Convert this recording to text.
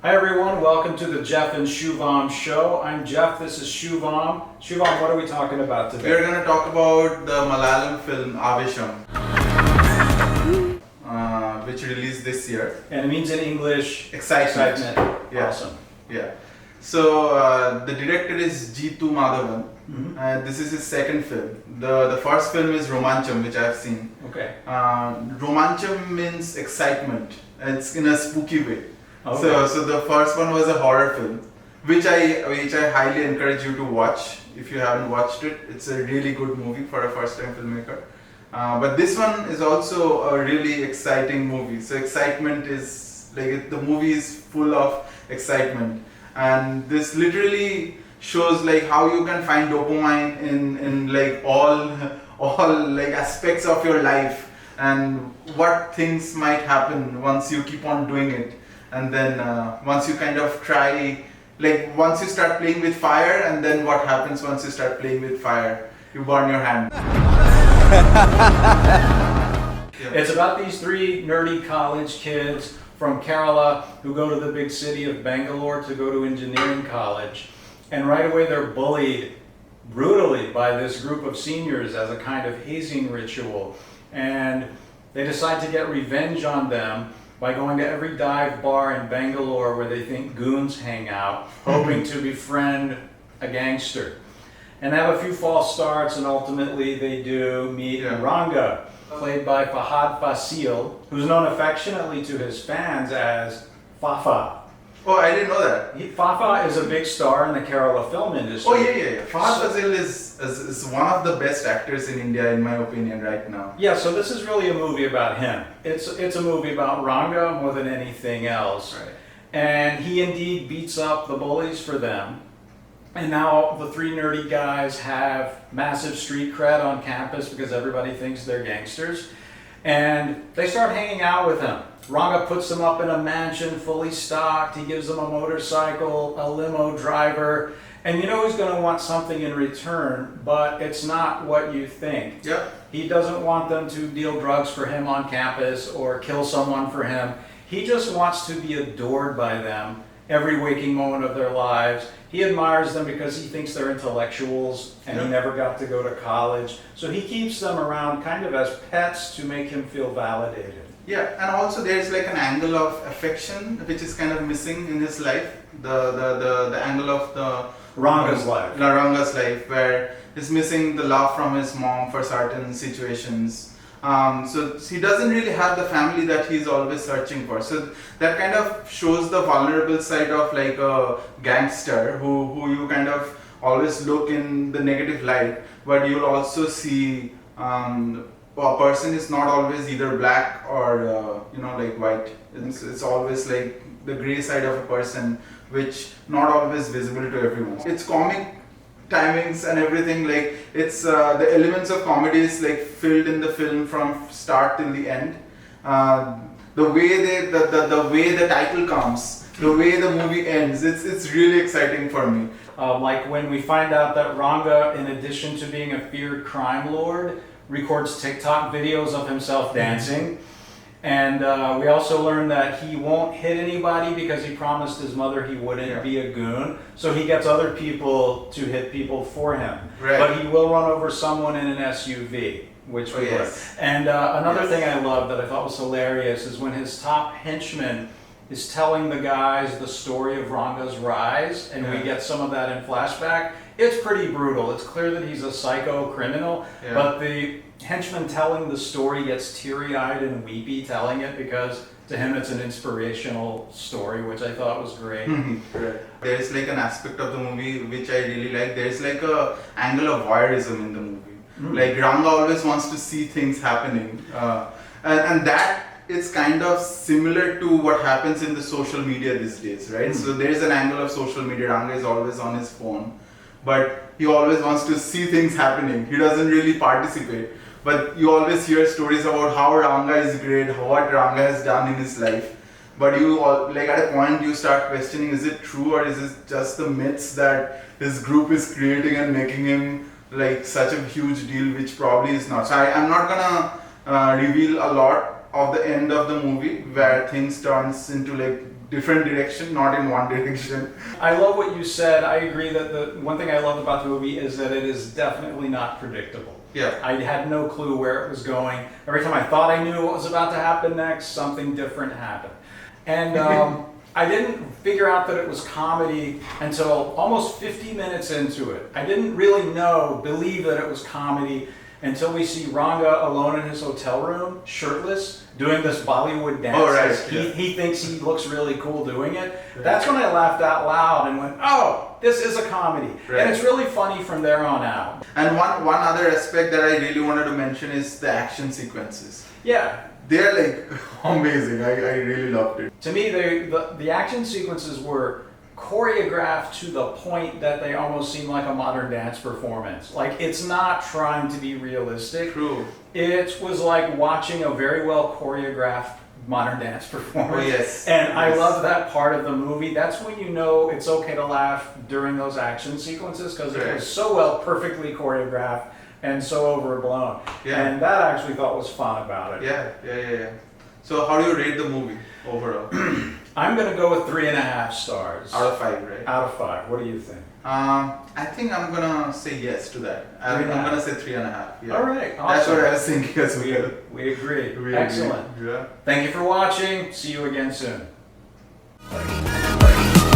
Hi everyone, welcome to the Jeff and Shubham show. I'm Jeff, this is Shubham. Shubham, what are we talking about today? We're going to talk about the Malayalam film Avesham, which released this year. And it means in English, Excitement. Yeah. Awesome. Yeah. So the director is Jeetu Madhavan. This is his second film. The first film is Romancham, which I've seen. Okay. Romancham means excitement. It's in a spooky way. Okay. So the first one was a horror film, which I highly encourage you to watch if you haven't watched it. It's a really good movie for a first-time filmmaker. But this one is also a really exciting movie. So excitement is like the movie is full of excitement, and this literally shows like how you can find dopamine in like all like aspects of your life, and what things might happen once you keep on doing it. And then once you kind of try, like once you start playing with fire, and then what happens once you start playing with fire? You burn your hand. It's about these three nerdy college kids from Kerala who go to the big city of Bangalore to go to engineering college. And right away they're bullied brutally by this group of seniors as a kind of hazing ritual. And they decide to get revenge on them by going to every dive bar in Bangalore where they think goons hang out, hoping to befriend a gangster. And they have a few false starts, and ultimately they do meet Ranga, played by Fahad Fasil, who's known affectionately to his fans as Fafa. Oh, I didn't know that. Fafa is a big star in the Kerala film industry. Oh yeah. Fahad Fasil is one of the best actors in India, in my opinion, right now. Yeah, so this is really a movie about him. It's a movie about Ranga more than anything else. Right. And he indeed beats up the bullies for them. And now the three nerdy guys have massive street cred on campus because everybody thinks they're gangsters. And they start hanging out with him. Ranga puts them up in a mansion fully stocked. He gives them a motorcycle, a limo driver. And you know he's going to want something in return, but it's not what you think. Yep. He doesn't want them to deal drugs for him on campus or kill someone for him. He just wants to be adored by them every waking moment of their lives. He admires them because he thinks they're intellectuals and he never got to go to college. So he keeps them around kind of as pets to make him feel validated. Yeah, and also there's like an angle of affection which is kind of missing in his life. The angle of the Ranga's life. Ranga's life, where he's missing the love from his mom for certain situations. So he doesn't really have the family that he's always searching for. So that kind of shows the vulnerable side of like a gangster who you kind of always look in the negative light, but you'll also see a person is not always either black or like white. It's always like the gray side of a person, which not always visible to everyone. It's comic timings and everything, like it's the elements of comedy is like filled in the film from start till the end. The way the way the title comes, the way the movie ends, it's really exciting for me. Like when we find out that Ranga, in addition to being a feared crime lord, records TikTok videos of himself dancing. And we also learned that he won't hit anybody because he promised his mother he wouldn't be a goon. So he gets other people to hit people for him. Right. But he will run over someone in an SUV, which we learned. And another thing I love that I thought was hilarious is when his top henchman is telling the guys the story of Ranga's rise, and we get some of that in flashback. It's pretty brutal. It's clear that he's a psycho criminal, but the henchman telling the story gets teary-eyed and weepy telling it because to him it's an inspirational story, which I thought was great. There's like an aspect of the movie which I really like. There's like a angle of voyeurism in the movie. Like Ranga always wants to see things happening, and that it's kind of similar to what happens in the social media these days, right? So there's an angle of social media. Ranga is always on his phone, but he always wants to see things happening. He doesn't really participate, but you always hear stories about how Ranga is great, what Ranga has done in his life. But you like at a point you start questioning, is it true or is it just the myths that his group is creating and making him like such a huge deal, which probably is not. So I'm not gonna reveal a lot of the end of the movie where things turns into like different direction, not in one direction. I love what you said. I agree that the one thing I loved about the movie is that it is definitely not predictable. Yeah. I had no clue where it was going. Every time I thought I knew what was about to happen next, something different happened. And I didn't figure out that it was comedy until almost 50 minutes into it. I didn't really believe that it was comedy until we see Ranga alone in his hotel room, shirtless, doing this Bollywood dance. Oh, right, yeah. He thinks he looks really cool doing it. Right. That's when I laughed out loud and went, oh, this is a comedy. Right. And it's really funny from there on out. And one other aspect that I really wanted to mention is the action sequences. Yeah. They're like amazing. I really loved it. To me, the action sequences were choreographed to the point that they almost seem like a modern dance performance. Like, it's not trying to be realistic. True. It was like watching a very well choreographed modern dance performance. Oh, yes. And yes. I love that part of the movie. That's when you know it's okay to laugh during those action sequences, because it was so well perfectly choreographed and so overblown. Yeah. And that I actually thought was fun about it. Yeah. So how do you rate the movie overall? I'm going to go with 3.5 stars. Out of 5, right? Out of 5. What do you think? I think I'm gonna say yes to that. I'm gonna say 3.5. Yeah. All right. Awesome. That's what I was thinking as well. We agree. We Excellent. agree. Yeah. Thank you for watching. See you again soon. Party.